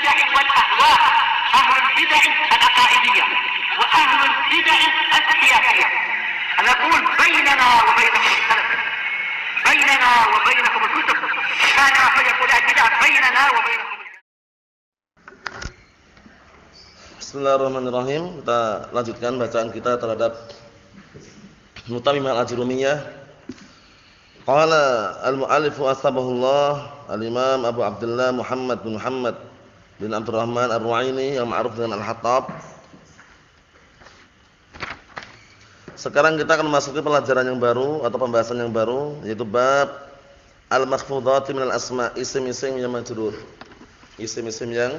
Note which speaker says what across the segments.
Speaker 1: البدع والأهواء، أهل البدع العقائدية وأهل البدع السياسية. نقول بيننا وبينكم السلف، بيننا وبينكم الكتب، كان فيقول البدع بيننا وبينكم.
Speaker 2: Bismillahirrahmanirrahim. Kita lanjutkan bacaan kita terhadap Mutamimah al-Ajrumiyah. Qala al-mu'allifu asbahullah al-Imam Abu Abdullah Muhammad bin Abdurrahman Ar-Ru'aini yang ma'ruf dengan Al-Hattab. Sekarang kita akan memasuki pelajaran yang baru atau pembahasan yang baru, yaitu bab al-makhfudhati minal asma', isim-isim yang majrur. Isim-isim yang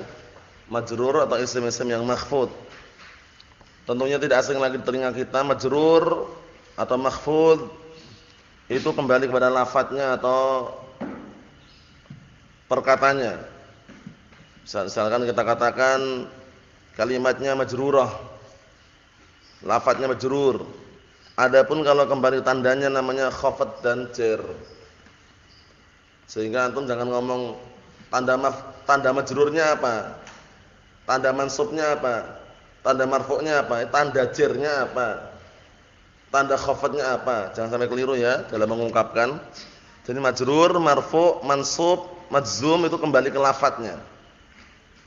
Speaker 2: majrur atau isim-isim yang makhfud. Tentunya tidak asing lagi di telinga kita, majrur atau makhfud itu kembali kepada lafadznya atau perkataannya. Misalkan kita katakan kalimatnya majrurah, lafadznya majrur. Adapun kalau kembali tandanya namanya khafad dan jar. Sehingga antum jangan ngomong tanda majrurnya apa, tanda mansubnya apa, tanda marfu'nya apa, tanda jarnya apa, tanda khafadnya apa. Jangan sampai keliru ya dalam mengungkapkan. Jadi majrur, marfu', mansub, majzum itu kembali ke lafadznya.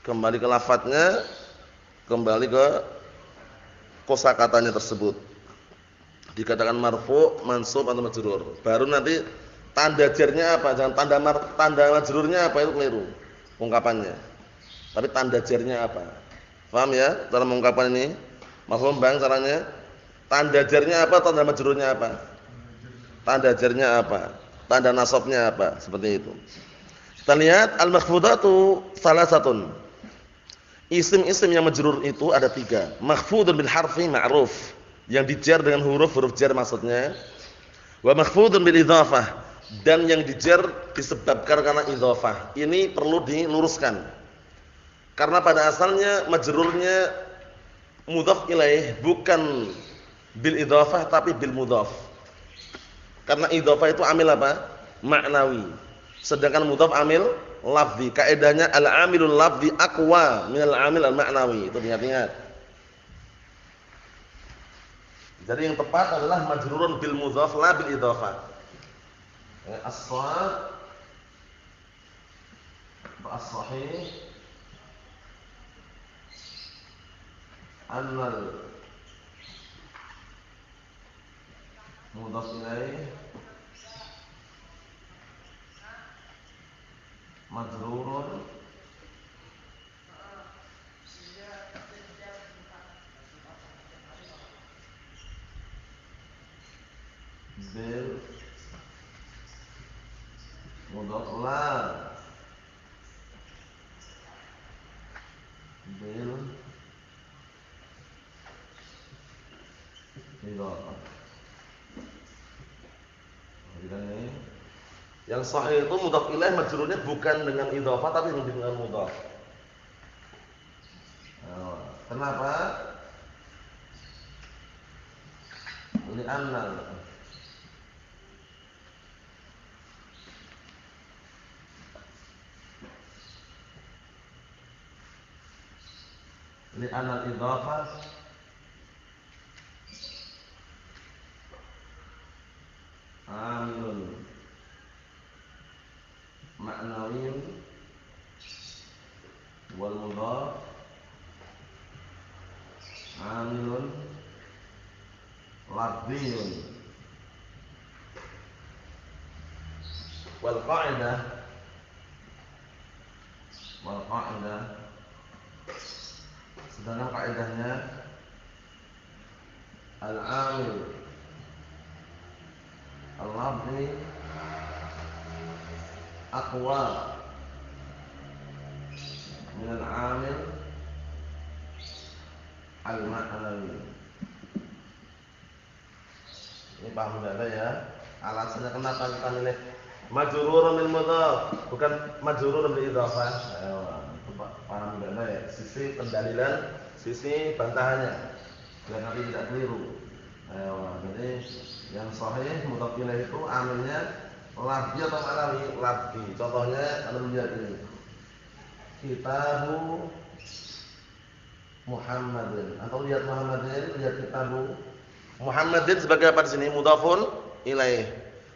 Speaker 2: Kembali ke lafadznya, kembali ke kosakatanya tersebut. Dikatakan marfu', mansub atau majrur. Baru nanti tanda jarnya apa, jangan tanda majrurnya apa, itu keliru ungkapannya. Tapi tanda jarnya apa? Paham ya dalam mengungkapkan ini? Mafhum Bang caranya? Tanda jarnya apa, tanda majrurnya apa? Tanda jarnya apa? Tanda nasabnya apa? Seperti itu. Kita lihat al-makhfudatu salasatun. Isim-isim yang majrur itu ada 3. Makhfudun bil harfi ma'ruf, yang dijar dengan huruf jar maksudnya. Wa makhfudun bil idhafah, dan yang dijar disebabkan karena idhafah. Ini perlu diluruskan. Karena pada asalnya majrurnya mudhaf ilaih, bukan bil idhafah tapi bil mudhaf. Karena idhafah itu amil apa? Ma'nawi. Sedangkan mudhaf amil lafzi. Kaidahnya al-amilul lafzi aqwa minal amil al-ma'nawi. Itu ingat-ingat. Jadi yang tepat adalah majrurun bil mudhaf la bil idhafah. As-shawab as-sahih annal mudhaf ilaih majrurun bil mudhaf la bil idhafah. Yang sahih itu mudhaf ilaih majrurnya bukan dengan idhafah tapi dengan mudhaf. Kenapa? Li'anna al-idhafah amilun ma'nawiyyun wal mudhaf amilun lafziyyun. Wal qa'idah sedangkan kaidahnya al-amil al-lafzi aqwa min al-amil al-ma'nawi. Ini paham enggak ya? Alasannya kenapa kita milih majrurun bil mudhaf bukan majrurun bil idhafah? Ayo, paham enggak ya? Sisi pendalilan, sisi bantahannya. Biar nanti tidak keliru. Ayo, jadi yang sahih mudhaf ilaih itu amilnya lafzi atau ma'nawi? Lafzi. Contohnya anda lihat ini. kitabu Muhammadin. Atau lihat Muhammadin, lihat kitabu Muhammadin sebagai apa di sini? Mudhafun ilaih.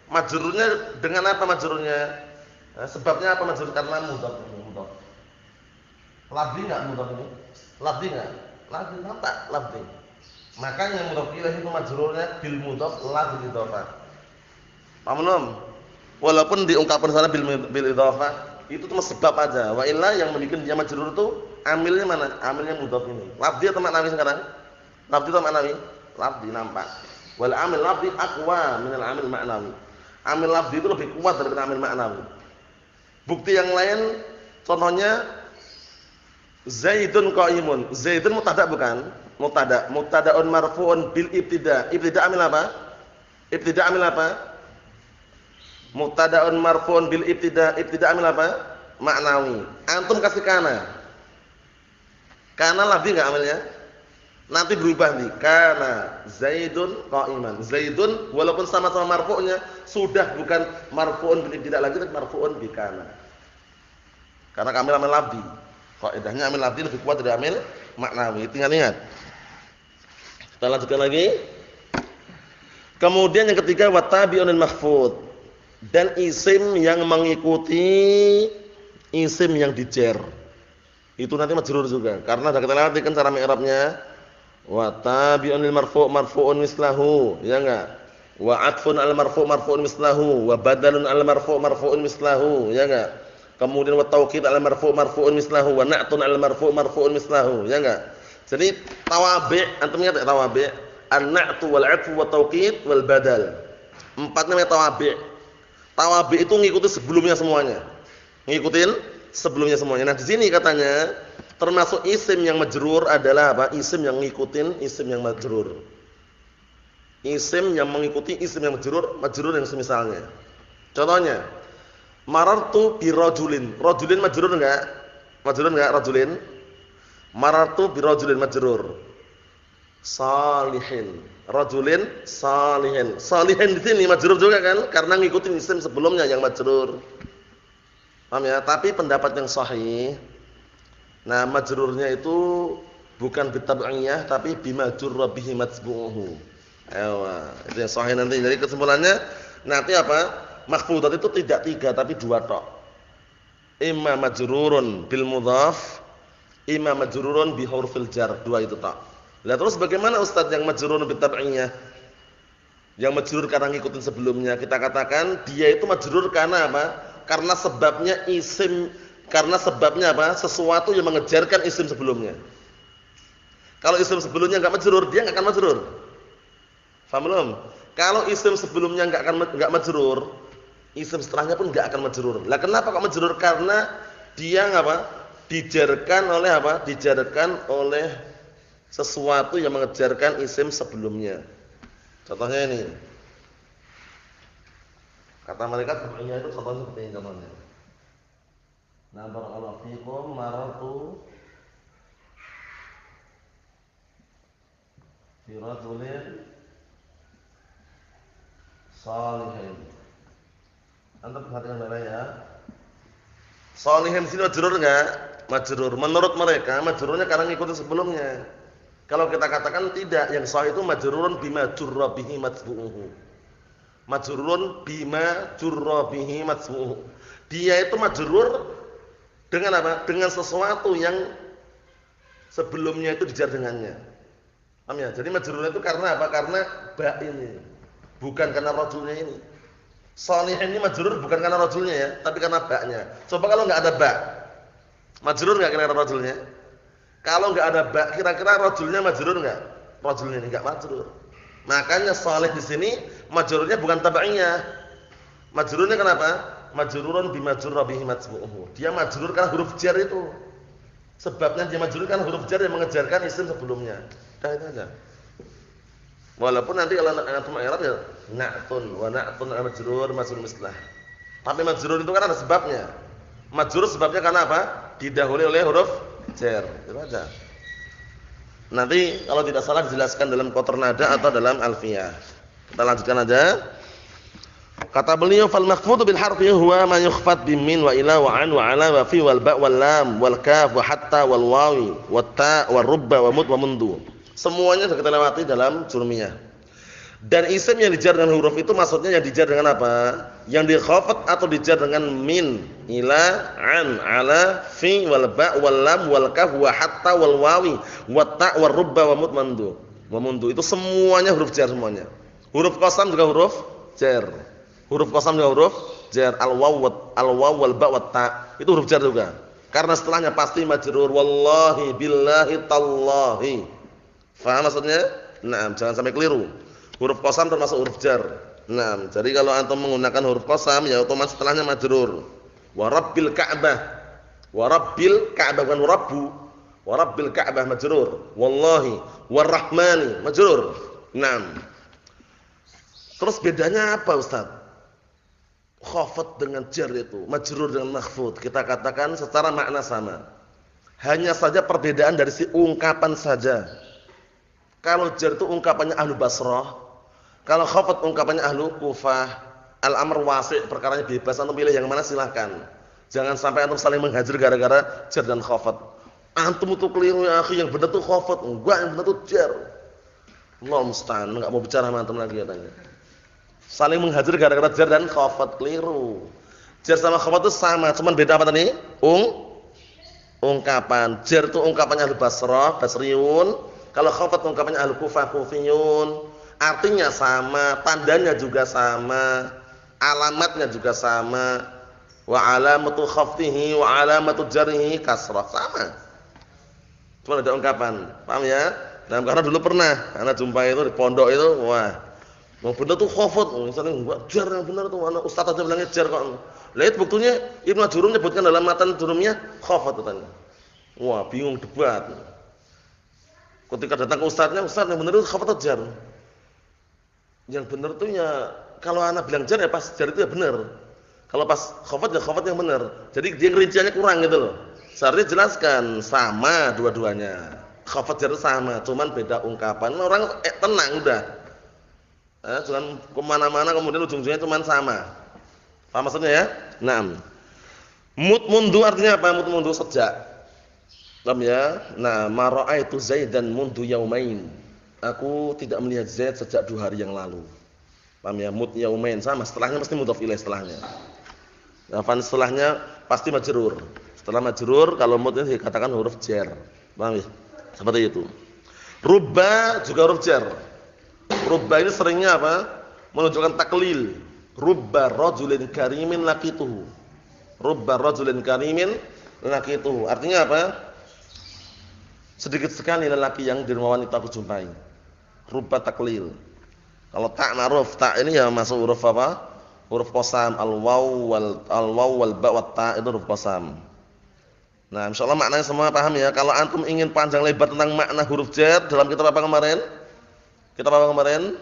Speaker 2: Majrurnya dengan apa majrurnya? Nah, sebabnya apa majrur? Karena mudhaf ini, mudhaf. Lafzi enggak mudhaf ini? Lafzi enggak? Lafzi nampak lafzi. Makanya mudhaf ilaih itu majrurnya bil mudhaf la bil idhofah. Paham belum? Walaupun diungkapkan sana bil idhofah, itu cuma sebab aja. Wa illa yang membuat dia majrur itu amilnya mana? Amilnya mudhaf ini. Lafzi atau maknawi sekarang? Lafzi atau maknawi? Lafzi nampak. Wal amil lafzi aqwa min al amil ma'nawi. Amil lafzi itu lebih kuat daripada amil maknawi. Bukti yang lain contohnya Zaidun qaimun. Zaidun mubtada bukan? Mubtada. Mubtadaun marfu'un bil ibtida. Ibtida amil apa? Ibtida amil apa? Mubtadaun marfu'un bil ibtida. Ibtida amil apa? Maknawi. Antum kasih kana. Kana lafzi enggak amilnya? Nanti berubah nih. Kana Zaidun qaiman. Zaidun walaupun sama-sama marfu'nya sudah bukan marfu'un bil ibtida lagi tapi marfu'un bi kana. Karena kami amil lafzi. Kaidahnya amil lafzi lebih kuat dari amil maknawi. Ingat-ingat. Kita lanjutkan lagi. Kemudian yang ketiga watabi'unil mahfuz. Dan isim yang mengikuti isim yang dijer. Itu nanti majrur juga. Karena sudah kita lewati kan cara mi'rabnya. Wa tabi'unil marfu' marfu'un mislahu, ya enggak? Wa 'atfun 'al marfu' marfu'un mislahu, wa badalun 'al marfu' marfu'un mislahu, ya enggak? Kemudian wa taukid 'al marfu' marfu'un mislahu, wa na'tun 'al marfu' marfu'un mislahu, ya enggak? Jadi tawabi', antum ingat tawabi'? An-na'tu wal 'atfu wa taukid wal badal. Empat namanya tawabi'. Tawabi' itu ngikutin sebelumnya semuanya. Ngikutin sebelumnya semuanya. Nah, di sini katanya termasuk isim yang majrur adalah apa? Isim yang ngikutin isim yang majrur. Isim yang mengikuti isim yang majrur, majrur yang semisalnya. Contohnya, marartu bi rajulin. Rajulin majrur enggak? Majrur enggak rajulin? Marartu bi rajulin majrur. Salihin. Rajulin salihin. Salihin di sini majrur juga kan? Karena ngikutin isim sebelumnya yang majrur. Paham ya? Tapi pendapat yang sahih, nah majrurnya itu bukan bitab'iyah tapi bimajrur bihi matbu'uhu. Itu yang sahih nanti. Jadi kesimpulannya nanti apa? Mahfuzat itu tidak tiga tapi dua tok. Imma majrurun bil mudhaf, imma majrurun bi hurufil jar. Dua itu tok. Lah terus bagaimana Ustaz yang majrurun bitab'iyah? Yang majrur karena ngikutin sebelumnya. Kita katakan dia itu majrur karena apa? Karena sebabnya isim. Karena sebabnya apa? Sesuatu yang mengejarkan isim sebelumnya. Kalau isim sebelumnya enggak majrur, dia enggak akan majrur. Paham belum? Kalau isim sebelumnya enggak majrur, isim setelahnya pun enggak akan majrur. Lah kenapa kok majrur? Karena dia apa? Dijarkan oleh apa? Dijarkan oleh sesuatu yang mengejarkan isim sebelumnya. Contohnya ini. Kata mereka tabi'iyah itu contohnya seperti ini contohnya. Nah, barakallahu fiikum marartu fi rajulin salihin. Anda perhatikan baik ya. Salihin sini majrur enggak? Majrur. Menurut mereka majrurnya karena ngikutin sebelumnya. Kalau kita katakan tidak, yang sahih itu majrurun bima jurra bihi matbu'uhu. Majrurun bima jurra bihi matbu'uhu. Dia itu majrur dengan apa? Dengan sesuatu yang sebelumnya itu dijar dengannya. Paham ya? Jadi majrurnya itu karena apa? Karena ba ini. Bukan karena rajulnya ini. Salih ini majrur bukan karena rajulnya ya, tapi karena ba-nya. Coba kalau enggak ada ba. Majrur enggak kira-kira rajulnya? Kalau enggak ada ba, kira-kira rajulnya majrur enggak? Rajulnya ini enggak majrur. Makanya salih di sini majrurnya bukan tabi'iyah. Majrurnya kenapa? Majrurun bimajrur bihi matbu'uhu. Dia majrur karena huruf jar itu. Sebabnya dia majrur karena huruf jar yang mengejarkan isim sebelumnya. Dah itu aja. Walaupun nanti kalau antum i'rab ya na'tun wa na'tun majrur majrur mislah. Tapi majrur itu kan ada sebabnya. Majrur sebabnya karena apa? Didahului oleh huruf jar. Itu aja. Nanti kalau tidak salah dijelaskan dalam Qatar Nada atau dalam Alfiyah. Kita lanjutkan aja. Kata beliau fal makhfudhu bil harfi huwa ma yukhfat bi min wa ila wa an wa ala wa fi wal ba wal lam wal kaf wa hatta wal wawi wat ta wa rubba wa mud wa mundu. Semuanya sudah kita lewati dalam jurumiyah. Dan isim yang dijar dengan huruf itu maksudnya yang dijar dengan apa? Yang dikhafat atau dijar dengan min, ila, an, ala, fi wal ba wal lam wal kaf wa hatta wal wawi wat ta wa rubba wa mud mandu. Wa mundu itu semuanya huruf jar semuanya. Huruf qasam juga huruf jar. Huruf qasam juga huruf jar, al-waw wal ba wat ta. Itu huruf jar juga. Karena setelahnya pasti majrur, wallahi billahi tallahi. Faham maksudnya? Nah, jangan sampai keliru. Huruf qasam termasuk huruf jar. Nah, jadi kalau antum menggunakan huruf qasam ya otomatis setelahnya majrur. Wa rabbil ka'bah. Wa rabbil ka'bah bukan rabbu. Wa rabbil ka'bah majrur. Wallahi warrahmani majrur. Nah. Terus bedanya apa, Ustaz? Khafat dengan jar itu, majrur dengan makhfud. Kita katakan secara makna sama. Hanya saja perbedaan dari si ungkapan saja. Kalau jar itu ungkapannya ahlu Basrah, kalau khafat ungkapannya ahlu Kufah. Al-amr wasi', perkaranya bebas, antum pilih yang mana silahkan. Jangan sampai antum saling menghajar gara-gara jar dan khafat. Antum itu keliru ya akhi, yang benar itu khafat, enggak yang benar itu jar. Allah musta'an, enggak mau bicara sama antum lagi katanya. Saling menghajar gara-gara jar dan khafat, keliru. Jar sama khafat itu sama, cuman beda apa tadi? Ungkapan. Jar itu ungkapannya ahlu Basrah, Basriun. Kalau khafat ungkapannya ahlu Kufah, Kufiyun. Artinya sama, tandanya juga sama, alamatnya juga sama. Wa alamatu khaftihi wa alamatu jarhihi kasrah, sama. Cuma ada ungkapan. Paham ya? Nah, karena dulu pernah anak jumpa itu di pondok itu, wah. Yang benar tuh khafat, misalnya enggak jar yang benar tuh, anak ustaz aja bilangnya jar kok. Lihat buktinya Ibnu Jurum menyebutkan dalam matan Jurumiyah khafat katanya. Wah, bingung debat. Ketika datang ke ustaznya, ustaz yang benar itu khafat atau jar? Yang benar tuh ya kalau anak bilang jar ya pas jar itu ya benar. Kalau pas khafat ya khafat yang benar. Jadi dia rinciannya kurang gitu loh. Seharusnya jelaskan sama dua-duanya. Khafat jar itu sama, cuman beda ungkapan. Orang tenang udah. Jangan kemana-mana kemudian ujung-ujungnya cuma sama. Paham maksudnya ya? Naam. Mundu artinya apa? Mundu sejak. Paham ya? Nah, ma ra'aitu Zaidan mundu yaumain. Aku tidak melihat Zaid sejak 2 hari yang lalu. Paham ya? Mud yaumain sama, setelahnya mesti mudhaf ilaih setelahnya. Nah, setelahnya pasti majrur. Setelah majrur kalau mud itu dikatakan huruf jar. Paham ya? Seperti itu. Rubba juga huruf jar. Rubba ini seringnya apa? Menunjukkan taklil. Rubba rajulin karimin laqituhu. Rubba rajulin karimin laqituhu. Artinya apa? Sedikit sekali lelaki yang dermawan itu aku jumpai. Rubba taklil. Kalau tak ma'ruf, tak ini ya masuk huruf apa? Huruf qasam, al-waw wal ba wat ta itu huruf qasam. Nah, insyaallah maknanya semua paham ya. Kalau antum ingin panjang lebar tentang makna huruf jar dalam kitab apa kemarin? Kitab apa kemarin?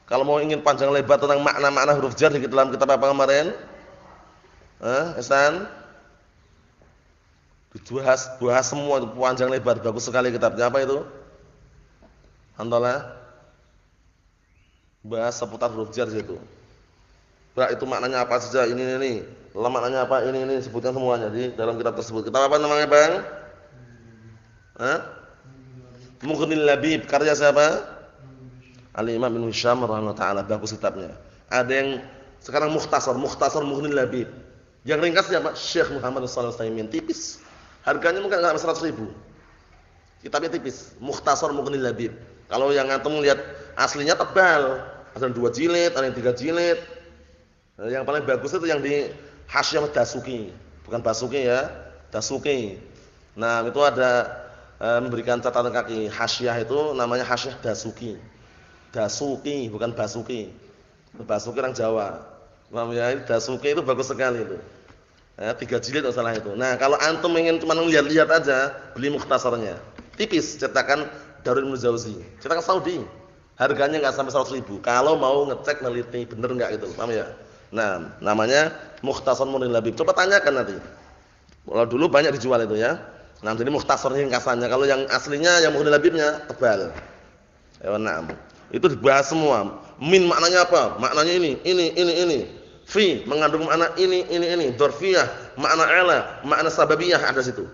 Speaker 2: Kalau mau ingin panjang lebar tentang makna-makna huruf jar di dalam kitab apa kemarin? Ihsan? Bahas semua itu panjang lebar, bagus sekali kitabnya. Apa itu? Hantalah. Bahas seputar huruf jar situ. Bah, itu maknanya apa saja? Ini. Lalu maknanya apa? Ini sebutkan semuanya di dalam kitab tersebut. Kitab apa namanya, Bang? Mughnil Labib, karya siapa? Al-Imam Ibnu Hisham rahimahullah taala, bagus kitabnya. Ada yang sekarang mukhtasar Mughnil Labib. Yang ringkas siapa? Syekh Muhammad Shalih Al-Utsaimin, tipis. Harganya mungkin enggak 100.000. Kitabnya tipis, Mukhtasar Mughnil Labib. Kalau yang antum lihat aslinya tebal, ada 2 jilid, ada yang 3 jilid. Nah, yang paling bagus itu yang di Hasyah Dasuki, bukan Basuki ya, Dasuki. Nah, itu ada memberikan catatan kaki. Hasyah itu namanya Hasyah Dasuki. Dasuki, bukan Basuki. Basuki orang Jawa. Paham ya? Dasuki itu bagus sekali itu. 3 jilid enggak salah itu. Nah, kalau antum ingin cuma lihat-lihat aja, beli mukhtasarnya. Tipis, cetakan Darul Ibnu Jauzi. Cetakan Saudi. Harganya enggak sampai 100.000. Kalau mau ngecek neliti bener enggak gitu. Paham ya? Nah, namanya Mukhtasar Mughnil Labib. Coba tanyakan nanti. Kalau dulu banyak dijual itu ya. Nah, jadi mukhtasarnya ringkasannya. Kalau yang aslinya yang Mughnil Labibnya tebal. Ya, na'am. Itu dibahas semua. Min maknanya apa? Maknanya ini. Fi mengandung makna ini. Dzarfiyah, makna ala, makna sababiyah ada situ.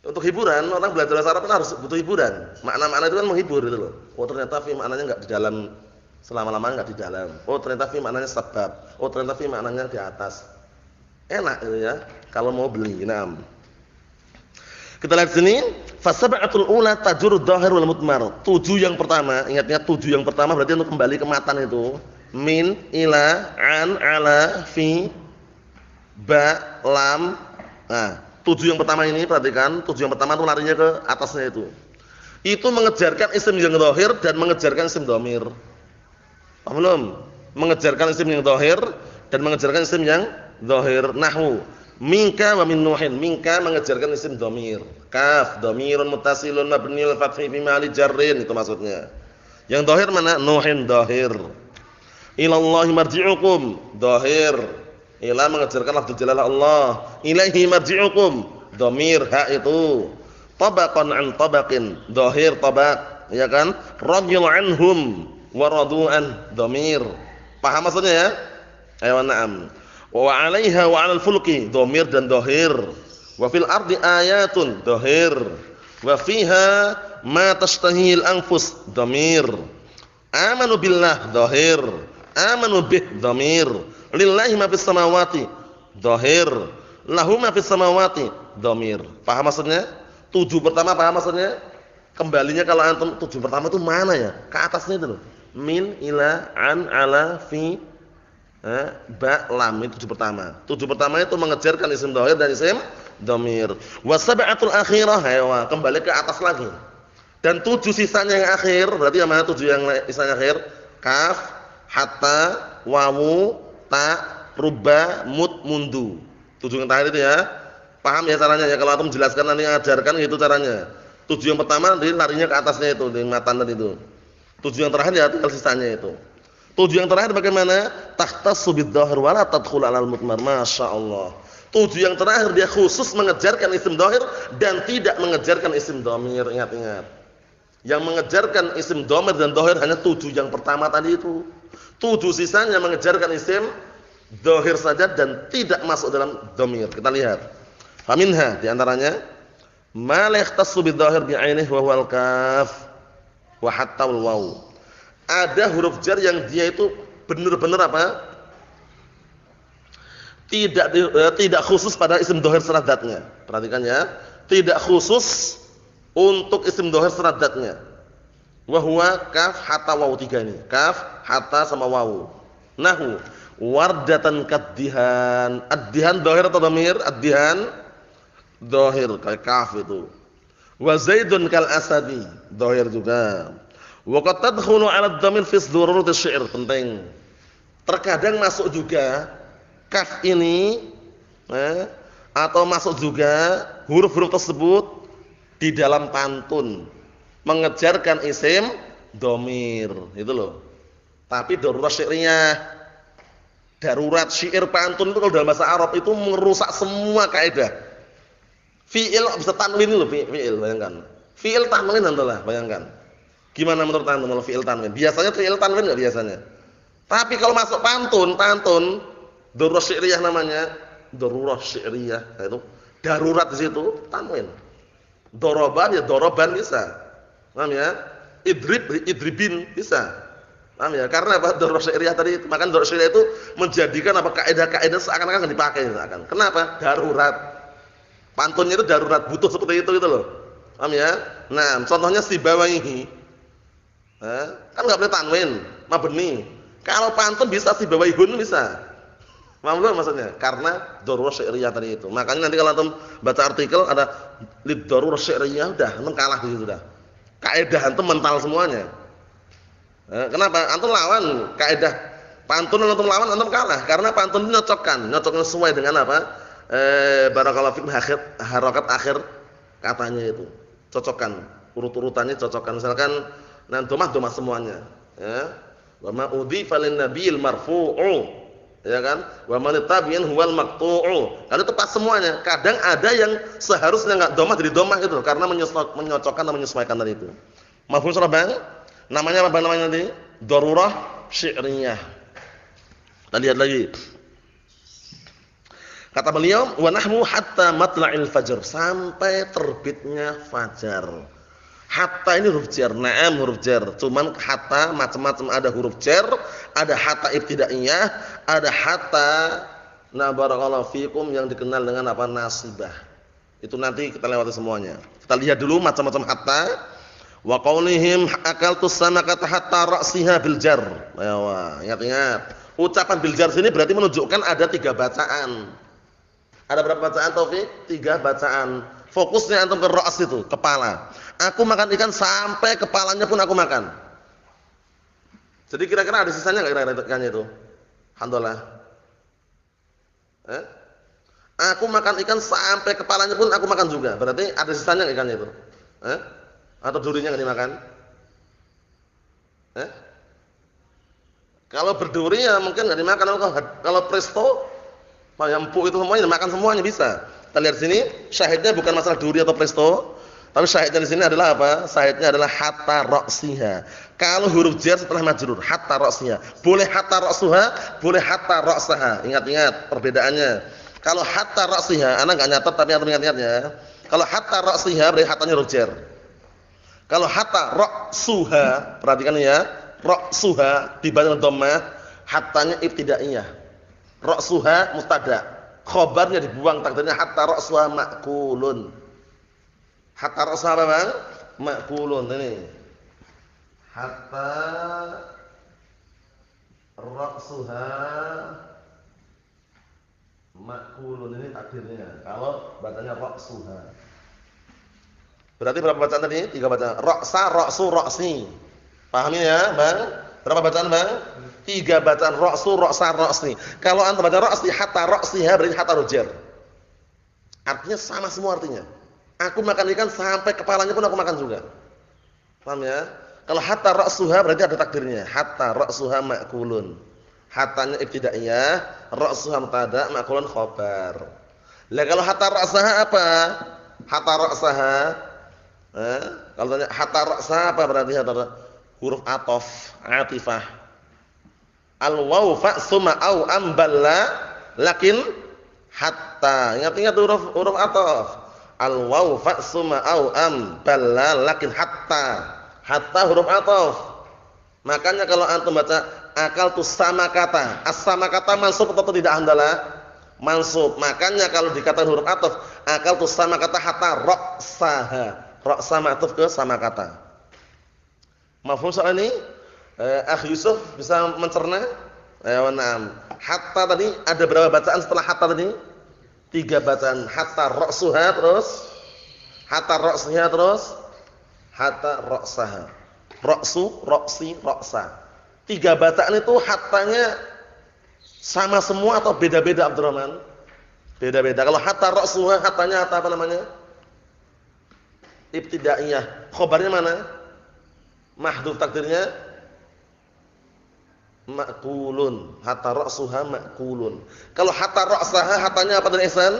Speaker 2: Untuk hiburan, orang belajar bahasa Arab kan harus butuh hiburan. Makna-makna itu kan menghibur gitu loh. Oh ternyata fi maknanya enggak di dalam, selama-lamanya enggak di dalam. Oh ternyata fi maknanya sebab. Oh ternyata fi maknanya di atas. Enak gitu ya kalau mau beli. Naam. Kita lihat sini, fasab'atul ula tajur dhahir wal mudmar. 7 yang pertama, ingat-ingat 7 yang pertama berarti untuk kembali ke matan itu. Min, ila, an, ala, fi, ba, lam. Nah, 7 yang pertama ini perhatikan, 7 yang pertama itu larinya ke atasnya itu. Itu mengejarkan isim yang dhahir dan mengejarkan isim dhamir. Paham belum? Mengejarkan isim yang dhahir dan mengejarkan isim yang dhahir. Nahwu minka wa min nuhin. Minka mengejarkan isim dhamir. Kaf dhamirun muttasilun mabniul fathi fi mahali jarrin, itu maksudnya. Yang dhahir mana? Nuhin dhahir. Ilallahi marji'ukum dhahir. Ila mengejarkan lafzul jalalah Allah. Ilaihi marji'ukum dhamir, ha itu. Tabaqan an tabaqin dhahir tabaq, ya kan? Radiyallahu anhum wa radu an dhamir. Paham maksudnya ya? Ayo na'am. Wa 'alaiha wa 'alal fulki dhamir dan dhahir. Wa fil ardi ayatun dhahir. Wa fiha ma tashtahil anfus dhamir. Amanu billah dhahir. Amanu bih dhamir. Lillahi ma fis samawati dhahir. Lahu ma fis samawati dhamir. Paham maksudnya? 7 pertama paham maksudnya? Kembalinya kalau antum 7 pertama itu mana ya? Ke atasnya itu loh. Min, ila, an, ala, fi, ba, lam, itu 7 pertama. 7 pertama itu mengejarkan isim dhahir dan isim dhamir. Wa sab'atul akhirah, ayo kembali ke atas lagi. Dan 7 sisanya yang akhir, berarti yang mana 7 yang sisanya akhir? Kaf, hatta, wawu, ta, rubba, mud, mundu. 7 yang terakhir itu ya. Paham ya caranya ya, kalau antum jelaskan nanti ajarkan gitu caranya. 7 yang pertama nanti larinya ke atasnya itu, di matan tadi itu. 7 yang terakhir ya tinggal sisanya itu. 7 yang terakhir bagaimana? Tahtassu bidh-dhahir wa la tadkhul 'alal mudmar. Masyaallah. 7 yang terakhir dia khusus mengejarkan isim dhahir dan tidak mengejarkan isim dhamir. Ingat-ingat. Yang mengejarkan isim dhamir dan dhahir hanya 7 yang pertama tadi itu. 7 sisanya mengejarkan isim dhahir saja dan tidak masuk dalam dhamir. Kita lihat. Faminha di antaranya ma la yahtassu bidh-dhahir bi'ainihi wa huwal kaf wa hatta wal waw. Ada huruf jar yang dia itu benar-benar apa? Tidak khusus pada isim dhahir secara dzatnya. Perhatikan ya, tidak khusus untuk isim dhahir secara dzatnya. Wa huwa kaf hatta waw, 3 ini. Kaf, hatta sama waw. Nahu wardatan kaddihan. Ad-dihan dhahir atau dhamir? Ad-dihan dhahir, kayak kaf itu. Wa zaidun kal asadi, dhahir juga. Wa qad tadkhulu 'ala ad-dhamir fi dhururat asy-syi'r, penting. Terkadang masuk juga kaf ini atau masuk juga huruf-huruf tersebut di dalam pantun mengejarkan isim dhamir, itu loh. Tapi darurat syi'riyah, darurat syair pantun itu kalau dalam bahasa Arab itu merusak semua kaidah. Fi'il bisa tanwin loh, fi'il, bayangkan. Fi'il tanwin adalah, bayangkan. Gimana menurut antum kalau fi'il tanwin? Biasanya fi'il tanwin enggak biasanya. Tapi kalau masuk pantun darurat syi'riyah namanya, darurat syi'riyah, itu darurat di situ tanwin. Doroban ya doroban bisa. Paham ya? Idribin bisa. Paham ya? Karena apa? Darurat syi'riyah tadi, maka darurat syi'riyah itu menjadikan apa kaidah-kaidah seakan-akan enggak dipakai seakan. Kenapa? Darurat. Pantunnya itu darurat, butuh seperti itu gitu loh. Paham ya? Nah, contohnya Sibawaihi. Kan enggak boleh tanwin, mabni. Kalau pantun bisa Sibawaihun bisa. Paham belum maksudnya? Karena darurat syi'riyah tadi itu. Makanya nanti kalau antum baca artikel ada lid darurat syi'riyah, udah antum kalah di situ dah. Kaidah antum mental semuanya. Kenapa? Antum lawan kaidah pantun, antum lawan, antum kalah karena pantun itu nyocoknya sesuai dengan apa? Barakallahu fikum harakat akhir katanya itu. Cocokkan, urut-urutannya cocokkan. Misalkan domah semuanya, ya. Wa ma udhifa lin nabiyil marfu'u, ya kan? Wa man tabi'in huwal maqtu'u. Kalau tepat semuanya. Kadang ada yang seharusnya enggak domah jadi domah itu karena menyocokkan dan menyesuaikan tadi itu. Mafhum salah bang? Namanya apa namanya nanti? Darurah syi'riyah. Kita lihat lagi. Kata beliau, wa nahmu hatta matla'il fajr, sampai terbitnya fajar. Hatta ini huruf jar, na'am huruf jar. Cuman hatta macam-macam, ada huruf jar, ada hatta ibtidaiyah, ada hatta na barakallahu fikum yang dikenal dengan apa? Nasibah. Itu nanti kita lewati semuanya. Kita lihat dulu macam-macam hatta. Wa qaulihim akaltus samakata hatta ra'siha bil jar. Ayo, ingat-ingat. Ucapan bil jar sini berarti menunjukkan ada 3 bacaan. Ada berapa bacaan Taufik? 3 bacaan. Fokusnya antum ke ra's itu, kepala. Aku makan ikan sampai kepalanya pun aku makan. Jadi kira-kira ada sisanya enggak kira-kira ikannya itu? Alhamdulillah. Aku makan ikan sampai kepalanya pun aku makan juga. Berarti ada sisanya enggak ikannya itu? Atau durinya enggak dimakan? Kalau berduri ya mungkin enggak dimakan. Kalau presto yang empuk itu semuanya dimakan semuanya bisa. Kita lihat sini, syahidnya bukan masalah duri atau presto, tapi syahidnya di sini adalah apa? Syahidnya adalah hatta ra'siha. Kalau huruf jar setelah majrur, hatta ra'siha. Boleh hatta ra'suha, boleh hatta ra'saha. Ingat-ingat perbedaannya. Kalau hatta ra'siha, ana enggak nyatet tapi antum ingat-ingat ya. Kalau hatta ra'siha berarti hatanya huruf jar. Kalau hatta ra'suha, perhatikan ya, ra'suha dibaca dhammah, hatanya ibtidaiyah. Ra'suha mustada, khabarnya dibuang, takdirnya hatta ra'suha ma'kulun. Hatta ra'suha apa bang? Ma'kulun ini. Hatta ra'suha ma'kulun, ini takdirnya. Kalau bacanya ra'suha. Berarti berapa bacaan tadi? 3 bacaan. Ra'sa, ra'su, ra'si. Pahami ya bang? Berapa bacaan bang? 3 bacaan, ra'su, ra'sa, ra'si. Kalau antum baca ra'si hatta ra'siha berarti hatta rujar. Artinya sama semua artinya. Aku makan ikan sampai kepalanya pun aku makan juga. Paham ya? Kalau hatta ra'suha berarti ada takdirnya. Hatta ra'suha ma'kulun. Hatanya ibtidaiyah, ra'suha mubtada, ma'kulun khabar. Lah kalau hatta ra'saha apa? Hatta ra'saha. Kalau tanya hatta ra'saha apa berarti hatta huruf ataf, atifah. Al-waw fa summa au amballa lakin hatta. Ingat-ingat huruf ataf. Al-waw fa summa au amballa lakin hatta. Hatta huruf ataf. Makanya kalau antum baca akaltus samakata, as-samakata mansub atau tidak handalah? Mansub. Makanya kalau dikatakan huruf ataf, akaltus samakata hatta ra'saha. Ra'sa ma'tuf ke samakata. Mafhum soal ini? Akh Yusuf bisa mencerna? Ayo na'am. Hatta tadi ada berapa bacaan setelah hatta tadi? 3 bacaan. Hatta ra'suha terus hatta ra'siha terus hatta ra'saha. Ra'su, ra'si, ra'sa. 3 bacaan itu hattanya sama semua atau beda-beda Abdurrahman? Beda-beda. Kalau hatta ra'suha hattanya hatta apa namanya? Ibtidaiyah. Khabarnya mana? Mahdhuf takdirnya ma'kulun. Hatta ra'suha ma'kulun. Kalau hatta ra'saha hatanya apa dari ihsan?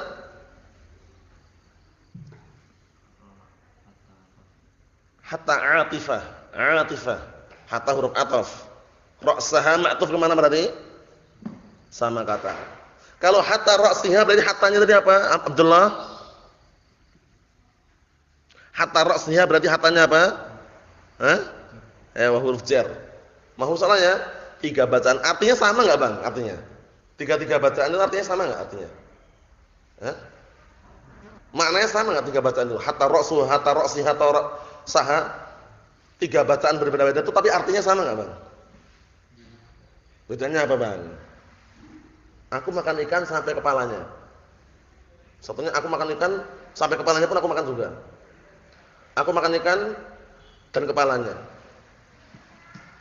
Speaker 2: Hatta atifah. Atifah. Hatta huruf ataf. Ra'saha ma'tuf ke mana berarti? Sama kata. Kalau hatta ra'siha berarti hatanya tadi apa? Abdullah. Hatta ra'siha berarti hatanya apa? Huruf jar. Mahfuz salahnya 3 bacaan. Artinya sama enggak, Bang? Artinya. 3 bacaan itu artinya sama enggak artinya? Maknanya sama enggak 3 bacaan itu? Hatta ra'su, hatta ra'si, hatta ra'saha. 3 bacaan berbeda-beda itu tapi artinya sama enggak, Bang? Bedanya apa, Bang? Aku makan ikan sampai kepalanya. Satunya aku makan ikan sampai kepalanya pun aku makan juga. Aku makan ikan dan kepalanya.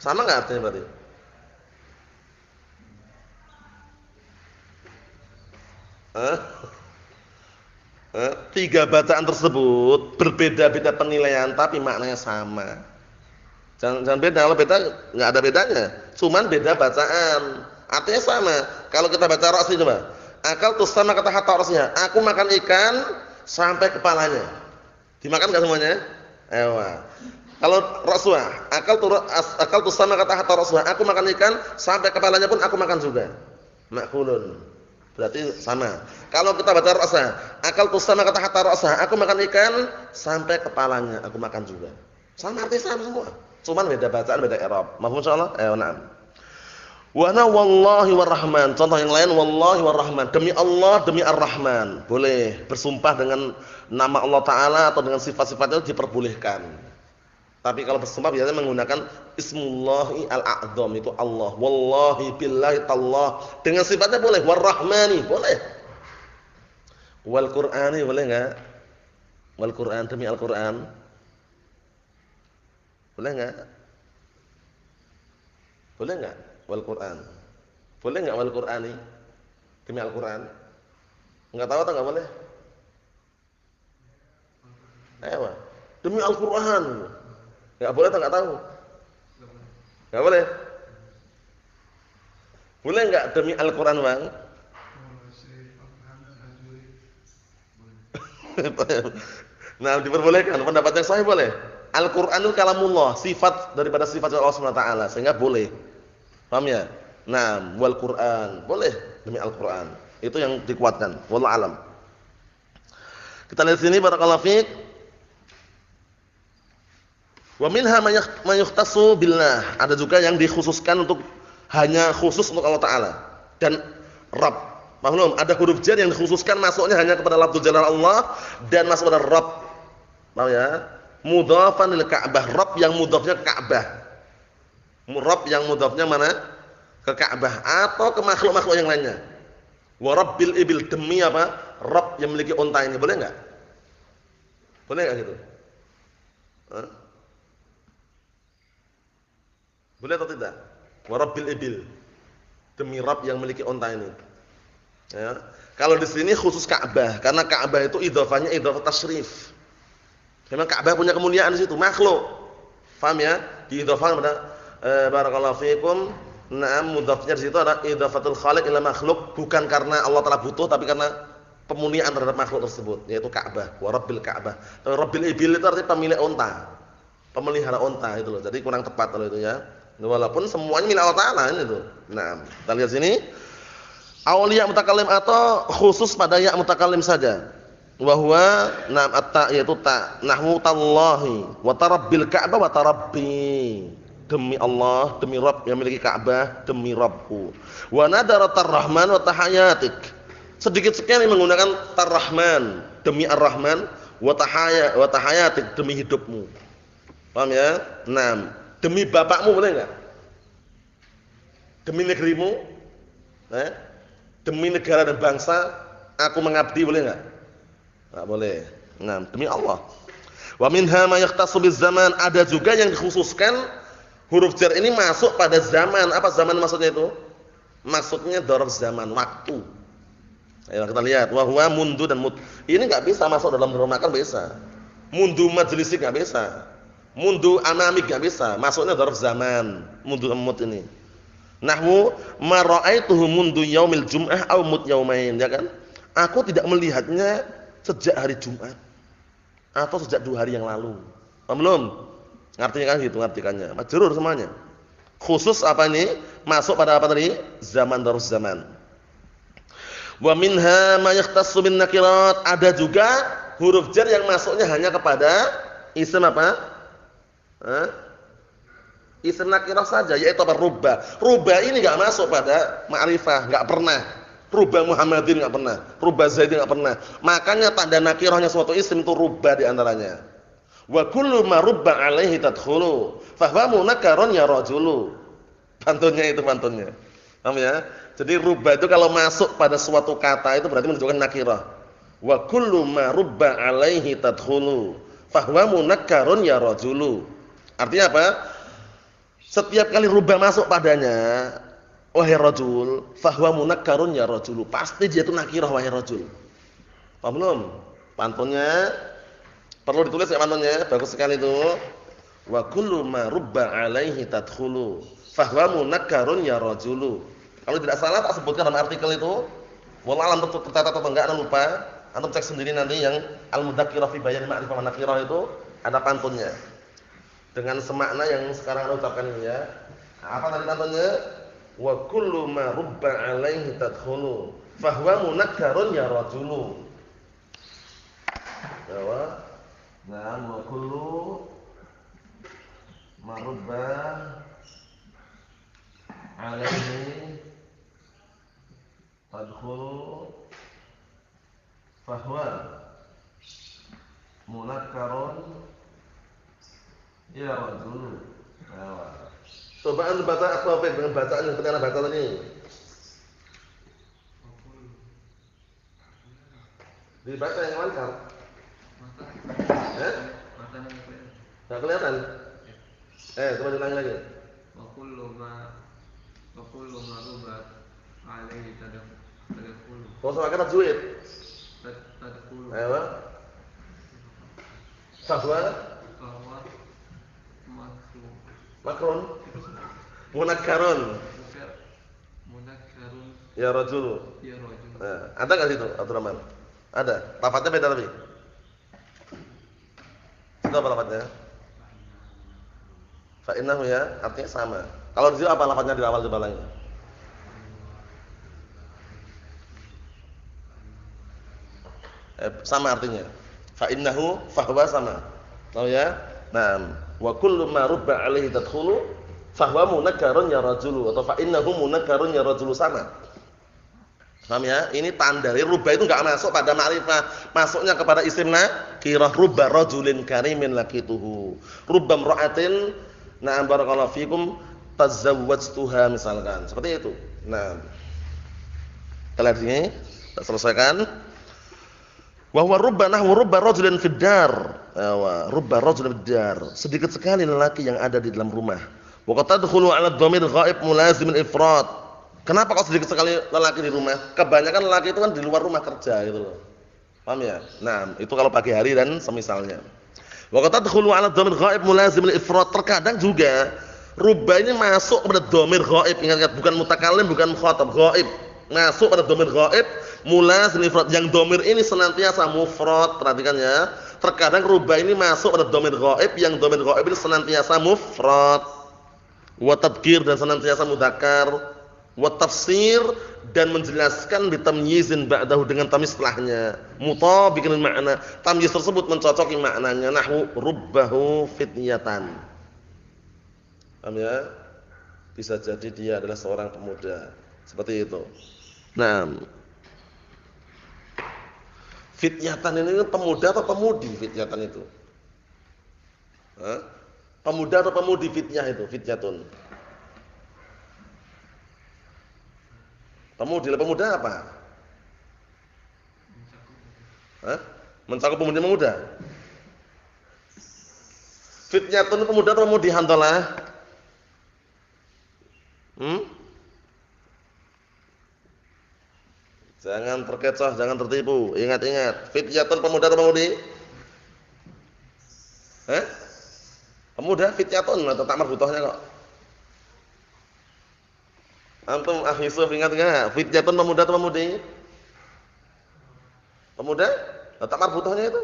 Speaker 2: Sama enggak artinya berarti? 3 bacaan tersebut berbeda-beda penilaian tapi maknanya sama. Jangan beda, kalau beda enggak ada bedanya. Cuman beda bacaan. Artinya sama. Kalau kita baca ra'si coba. Akal tuh sama kata hatta ra'siha. Aku makan ikan sampai kepalanya. Dimakan enggak semuanya? Kalau rasuha, akal tu sama kata hatta rasuha, aku makan ikan sampai kepalanya pun aku makan juga. Makulun. Berarti sama. Kalau kita baca rasuha, akal tu sama kata hatta rasuha, aku makan ikan sampai kepalanya aku makan juga. Sama artinya sama semua. Cuman beda bacaan, beda i'rab. Mafhum insyaallah? Na'am. Wa ana wallahi warrahman. Contoh yang lain wallahi warrahman. Demi Allah, demi Ar-Rahman. Boleh bersumpah dengan nama Allah Taala atau dengan sifat-sifatnya diperbolehkan. Tapi kalau bersumpah biasanya menggunakan Ismullahi al-a'zam, itu Allah. Wallahi billahi tallah. Dengan sifatnya boleh. Warrahmani boleh. Wal Qur'ani boleh enggak? Wal Qur'an, demi Al-Qur'an. Boleh enggak? Boleh enggak? Wal Qur'an. Boleh enggak wal Qur'ani? Demi Al-Qur'an. Enggak tahu atau enggak boleh? Ayo. Demi Al-Qur'an. Enggak boleh atau enggak tahu? Enggak boleh. Boleh enggak demi Al-Qur'an, Bang? Nah, diperbolehkan. Pendapat yang sahih boleh. Al-Qur'anul kalamullah, sifat daripada sifat Allah Subhanahu wa taala, sehingga boleh. Paham ya? Nah, wal Qur'an, boleh demi Al-Qur'an. Itu yang dikuatkan. Wallahu alam. Kita lihat sini barakallahu fiik. Wa minha ma yukhtassu billah. Ada juga yang dikhususkan untuk hanya khusus untuk Allah taala dan Rabb. Paham? Ada huruf jar yang dikhususkan masuknya hanya kepada lafzul jalal Allah dan masuk pada Rabb. Paham ya? Mudhafan lil Ka'bah, Rabb yang mudhafnya ke Ka'bah. Rabb yang mudhafnya mana? Ke Ka'bah atau ke makhluk-makhluk yang lainnya. Wa rabbil ibil, demi apa? Rabb yang memiliki unta ini, boleh enggak? Boleh enggak gitu? Hah? Boleh atau tidak? Wa rabbil ibil, demi Rabb yang memiliki unta ini. Ya. Kalau di sini khusus Ka'bah, karena Ka'bah itu idhofahnya idhofah tasyrif. Memang Ka'bah punya kemuliaan di situ, makhluk. Paham ya? Diidhofahkan pada barakallahu fiikum. Naam, mudhafnya di situ ada idhafatul khaliq ila makhluk, bukan karena Allah Taala butuh, tapi karena pemuliaan terhadap makhluk tersebut, yaitu Ka'bah. Wa rabbil Ka'bah. Tapi rabbil ibil itu artinya pemilik unta. Pemelihara unta itu loh. Jadi kurang tepat kalau itu ya. Walaupun semuanya milik Allah Taala ini tuh. Nah, kita lihat sini. Auliya mutakallim atau khusus pada ya mutakallim saja. Wa huwa na'am at-ta, yaitu ta. Nahwu tallahi wa tarabbil Ka'bah wa tarabbi. Demi Allah, demi Rabb yang memiliki Ka'bah, demi Rabbku. Wa nadara tar-Rahman wa tahayatik. Sedikit sekali menggunakan tar-Rahman, demi Ar-Rahman, wa tahayatik, demi hidupmu. Paham ya? Naam. Demi bapakmu boleh enggak? Demi negerimu? Demi negara dan bangsa, aku mengabdi, boleh enggak? Enggak boleh. Naam, demi Allah. Wa minha ma yahtassu biz-zaman, ada juga yang dikhususkan huruf jar ini masuk pada zaman. Apa zaman maksudnya itu? Maksudnya dzaraf zaman, waktu. Ayo kita lihat. Wa huwa mundu dan mut. Ini enggak bisa masuk dalam rumah makan, bisa. Mundu majlisi enggak bisa. Mundu amamik enggak bisa. Masuknya dzaraf zaman. Mundu mut ini. Nahwu ma ra'aituhu mundu yaumil jum'ah aw mut yaumain, ya kan? Aku tidak melihatnya sejak hari Jumat atau sejak 2 hari yang lalu. Paham belum? Artinya kan gitu, artikannya. Majrur semuanya. Khusus apa ini? Masuk pada apa tadi? Zaman darus zaman. Wa minha ma yahtassu bin nakirat. Ada juga huruf jar yang masuknya hanya kepada isim apa? Isim nakirah saja, yaitu apa? Rubba. Rubba ini enggak masuk pada ma'rifah, enggak pernah. Rubba Muhammadin enggak pernah. Rubba Zaidin enggak pernah. Makanya tanda nakirahnya suatu isim itu rubba di antaranya. Wa kullu ma rubba alaihi tadkhulu fa huwa munakkarun ya rajulu. Pantunnya itu pantunnya. Paham ya? Jadi rubba itu kalau masuk pada suatu kata itu berarti menunjukkan nakirah. Wa kullu ma rubba alaihi tadkhulu fa huwa munakkarun ya rajulu. Artinya apa? Setiap kali rubba masuk padanya, wahai rajul, fa huwa munakkarun ya rajulu. Pasti dia itu nakirah wahai rajul. Paham belum? Pantunnya perlu ditulis ya pantunnya, bagus sekali itu. Wa kullu ma rubba alaihi tadkhulu fa huwa munakkarun ya rajulu. Kalau tidak salah tak sebutkan dalam artikel itu. Wallah alam tercatat atau enggak, jangan lupa. Antum cek sendiri nanti yang Al-Mudzakkirah fi Bayan Ma'rifah wa Nakirah itu ada pantunnya. dengan semakna yang sekarang Anda ucapkan ini ya. Apa tadi contohnya? Wa kullu ma rubba alaihi tadkhulu fa huwa munakkarun ya rajulu. Bahwa nah wa kullu ma rubba alaihi tadkhulu fa huwa munakkarun ya rajulu. Nah, coba Anda baca At-Taufik dengan bacaan yang seperti Anda baca tadi. Dibaca yang lancar. Nggak kelihatan? Coba diulangi lagi.
Speaker 3: Wa kullu ma rubat alaihi tadkhulu.
Speaker 2: Kalau sama kata tajwid.
Speaker 3: Tadkhulu.
Speaker 2: Ayo. Bahwa makrun munakkarun ya rajul. Nah, ada enggak situ Abdurrahman? Ada. Lafadznya beda tapi. Itu apa lafadznya? Fa innahu ya, artinya sama. Kalau di situ apa lafadznya di awal coba lagi? Sama artinya. Fa innahu fa huwa sama. Tahu ya? Nah, wa kullu ma rubba alaihi tadkhulu fa huwa munakkarun ya rajulu atau fa innahu munakkarun ya rajulu sama. Paham ya? Ini tanda dari rubba itu enggak masuk pada ma'rifah, masuknya kepada isim nakirah. Rubba rajulin karimin laqituhu. Rubba imra'atin na'am barakallahu fikum tazawwajtuha misalkan. Seperti itu. Nah. Kita lihat sini, kita selesaikan. Wa huwa rubba nahwu rubba rajulin fid dar. Rubba rajulin fid dar. Sedikit sekali lelaki yang ada di dalam rumah. Wa qad tadkhulu 'ala dhamir ghaib mulazim al-ifrad. Kenapa kok sedikit sekali lelaki di rumah? Kebanyakan lelaki itu kan di luar rumah kerja gitu loh. Paham ya? Nah, itu kalau pagi hari dan semisalnya. Wa qad tadkhulu 'ala dhamir ghaib mulazim al-ifrad. Terkadang juga rubba ini masuk pada dhamir ghaib. Ingat-ingat, bukan mutakallim, bukan mukhatab, ghaib. Masuk pada dhamir ghaib mulazim al-ifrad. Yang dhamir ini senantiasa mufrad. Perhatikan ya. Terkadang rubba ini masuk pada dhamir ghaib, yang dhamir ghaib ini senantiasa mufrad. Wa tadhkir dan senantiasa mudzakkar. Wa tafsir dan menjelaskan bitamyizin ba'dahu dengan tamyiz setelahnya. Mutabiqin makna. Tamyiz tersebut mencocoki maknanya. Nahwu rubbahu fityatan. Paham ya? Bisa jadi dia adalah seorang pemuda. Seperti itu. Nah, fityatan ini pemuda atau pemudi fityatan itu? Hah? Pemuda atau pemudi fityah itu? Fityatun. Pemuda apa? Hah? Mencakup pemuda pemuda. Fityatun pemuda atau pemudi hantalah? Jangan terkecoh, jangan tertipu. Ingat-ingat, fityatun pemuda atau pemudi? Hah? Pemuda fityatun atau tak marbutohnya kok. Antum akhi Yusuf ingat enggak? Fityatun pemuda atau pemudi? Pemuda? Tak marbutohnya itu.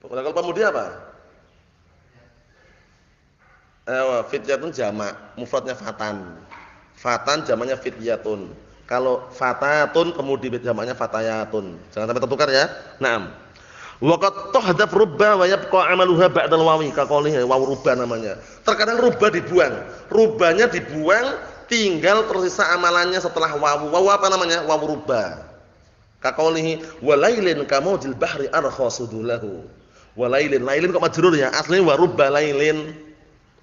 Speaker 2: Kalau pemudi apa? Fityatun jamak, mufradnya fatan. Fatan jamaknya fityatun. Kalau fatatun pemudi jamaknya fatayatun. Jangan sampai tertukar ya. Naam. Wa qad tuhdaf rubba wa yabqa 'amaluha ba'dal wawi ka qoulihi waw rubba namanya. Terkadang rubba dibuang. Rubbanya dibuang, tinggal tersisa amalannya setelah wawu. Wawu apa namanya? Waw rubba. Ka qoulihi wa lailin kamudil bahri arkha sudulahu. Wa lailin, lailin kok majrur ya? Aslinya wa rubba lailin.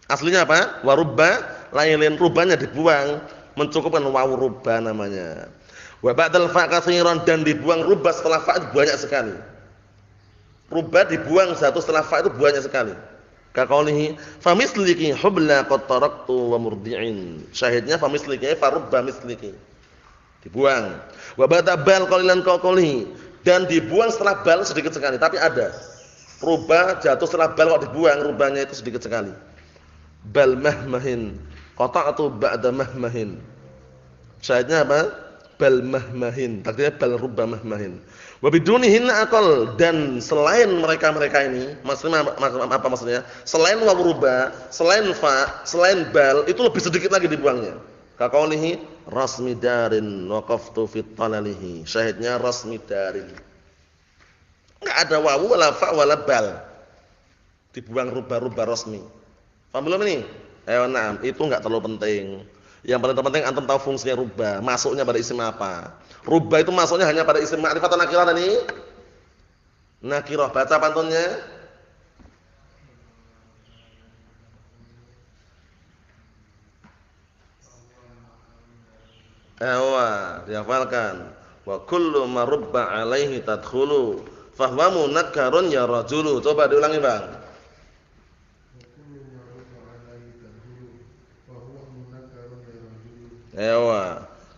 Speaker 2: Aslinya apa? Wa rubba lailin, rubbanya dibuang, mencukupkan waw rubba namanya. Wa ba'dal fa katsiran, dan dibuang rubba setelah fa banyak sekali. Rubba dibuang satu setelah fa itu banyak sekali. Ka qoulihi fa misliki hubla qad taraktu wa murdi'in. Syahidnya fa misliki fa rubba misliki. Dibuang. Wa ba'da bal qalilan ka qoulihi, dan dibuang setelah bal sedikit sekali, tapi ada. Rubba jatuh setelah bal kok dibuang, rubbanya itu sedikit sekali. Bal mahmahin qata'tu ba'da mahmahin. Syahidnya apa? bal mahmahin. Takdirnya bal rubba mahmahin. Wa bidunihin aqal, dan selain mereka-mereka ini, maksudnya apa maksudnya? Selain waw rubba, selain fa, selain bal, itu lebih sedikit lagi dibuangnya. Kaqaulihi rasmi darin waqaftu fi talalihi. Syahidnya rasmi darin. Enggak ada wawu wala fa wala bal. Dibuang rubba rasmi. Paham belum ini? Na'am, itu enggak terlalu penting. Yang paling terpenting antum tahu fungsinya rubba, masuknya pada isim apa. Rubba itu masuknya hanya pada isim ma'rifah atau nakirah tadi? Nakirah. Baca pantunnya. Dihafalkan. Wa kullu ma rubba alaihi tadkhulu fahwa munakkarun ya rajulu. Coba diulangi, Bang.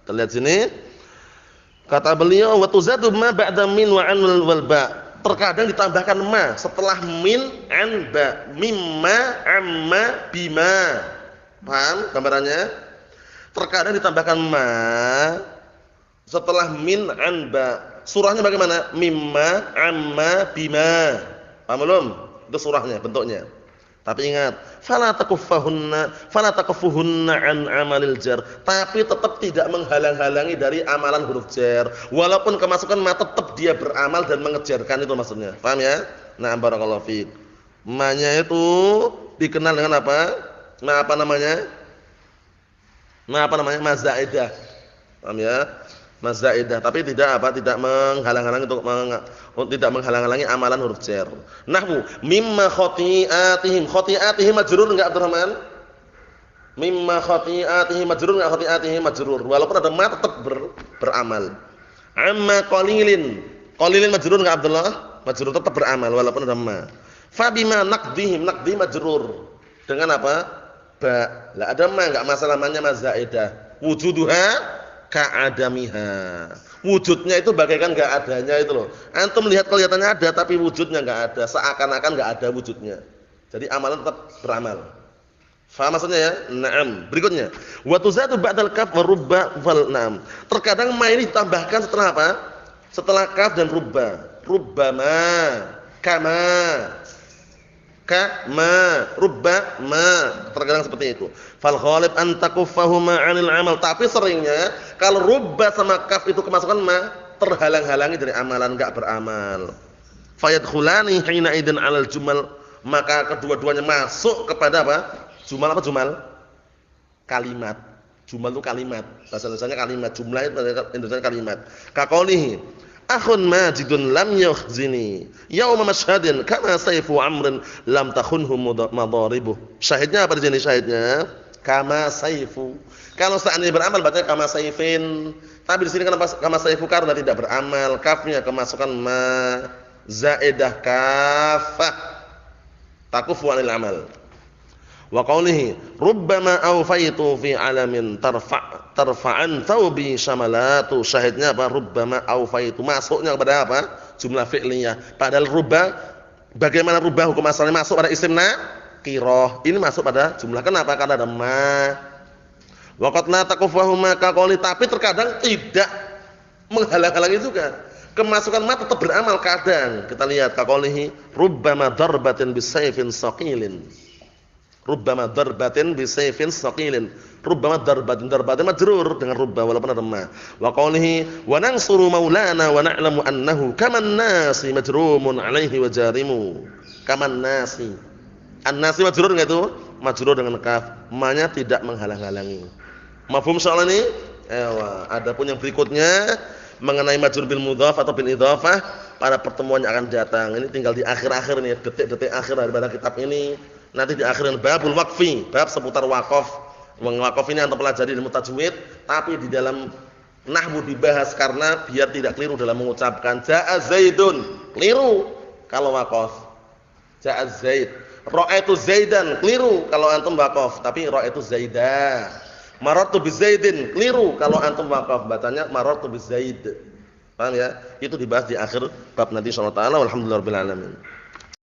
Speaker 2: Kita lihat sini. Kata beliau wa tuzadu ma ba'da min wa an wal ba. Terkadang ditambahkan ma setelah min an ba. Mimma amma bima. Paham gambarannya? Terkadang ditambahkan ma setelah min an ba. Surahnya bagaimana? Mimma amma bima. Paham belum? Itu surahnya, bentuknya. Tapi ingat, fala takufuhunna an amalil jar. Tapi tetap tidak menghalang-halangi dari amalan huruf jar. Walaupun kemasukan ma tetap dia beramal dan mengejarkan, itu maksudnya. Paham ya? Nah, barakallahu fiik. Ma-nya itu dikenal dengan apa? Ma apa namanya? Ma apa namanya? Ma zaidah. Paham ya? Mazaidah, tapi tidak apa? Tidak menghalang-halangi tidak menghalang-halangi amalan huruf jar. Nahwu mimma khati'atihim. Khati'atihim majrur enggak, Abdurrahman? Mimma khati'atihim majrur enggak? Khati'atihim majrur. Walaupun ada ma tetap beramal. Amma qalilin. Qalilin majrur enggak, Abdullah? Majrur tetap beramal walaupun ada ma. Fa bima naqdihim. Naqdi majrur. Dengan apa? Ba. Lah ada ma enggak masalah, ma-nya mazaidah. Wujuduha ka'adamiha. Wujudnya itu bagaikan enggak adanya itu loh. Antum lihat kelihatannya ada tapi wujudnya enggak ada, seakan-akan enggak ada wujudnya. Jadi amalan tetap beramal. Faham maksudnya ya? Naam. Berikutnya, wa tuzadu ba'dal kaf wa rubba wal naam. Terkadang ma ini ditambahkan setelah apa? Setelah kaf dan rubba. Rubbama, kama, rubbama. Terkadang seperti itu. Fal ghalib an takuffahuma 'anil amal. Tapi seringnya kalau rubba sama kaf itu kemasukan ma, terhalang-halangi dari amalan, enggak beramal. Fayadkhulani hina idzin 'alal jumal. Maka kedua-duanya masuk kepada apa? Jumal apa jumal? Kalimat. Jumal itu kalimat. Bahasa Indonesianya kalimat, jumlah itu Indonesia kalimat. Kaqaulihi akhun majidun lam yukhzini yauma mashhadin kama sayfu amrin lam takhunhu madaribuh. Syahidnya apa di sini syahidnya? Kama sayfu. Kalau seandainya beramal bacanya kama sayfin. Tapi di sini kenapa kama sayfu? Karena tidak beramal. Kafnya kemasukan ma zaidah kafah. Takufu 'anil amal. Wa qawlihi rubbama awfaitu fi alamin tarfa'an thawbi syamalatu. Syahidnya apa? Rubbama awfaitu. Masuknya kepada apa? Jumlah fi'liyah. Padahal rubba, bagaimana rubba hukum asalnya masuk pada isim nakirah. Ini masuk pada jumlah. Kenapa? Karena ada ma. Wa qad la taqufahuma ka qawli. Tapi terkadang tidak menghalang-halangi juga. Kemasukan ma tetap beramal kadang. Kita lihat ka qawlihi rubbama darbatin bisayfin saqilin. Rubbama darbatin bisayfin saqilin. Rubbama darbatin majrur dengan rubba walaupun ada ma. Wa qawlihi wa nansuru maulana wa na'lamu annahu kaman nasi majrumun alaihi wa jarimu. Kaman nasi. An-nasi majrur enggak itu? Majrur dengan kaf. Ma-nya tidak menghalang-halangi. Mafhum soal ini? Adapun yang berikutnya mengenai majrur bil mudhaf atau bil idhafah pada pertemuan yang akan datang. Ini tinggal di akhir-akhir nih, detik-detik akhir daripada kitab ini. Nanti di akhiran babul waqfi, bab seputar waqaf. Waqaf ini antum pelajari ilmu tajwid, tapi di dalam nahwu dibahas karena biar tidak keliru dalam mengucapkan jaa zaidun. Keliru kalau waqaf. Jaa zaid. Ra'aitu zaidan. Keliru kalau antum waqaf, tapi ra'aitu zaidah. Marartu bi zaidin. Keliru kalau antum waqaf, bacanya marartu bi zaid. Paham ya? Itu dibahas di akhir bab nanti insyaallah taala. Walhamdulillahirabbil alamin.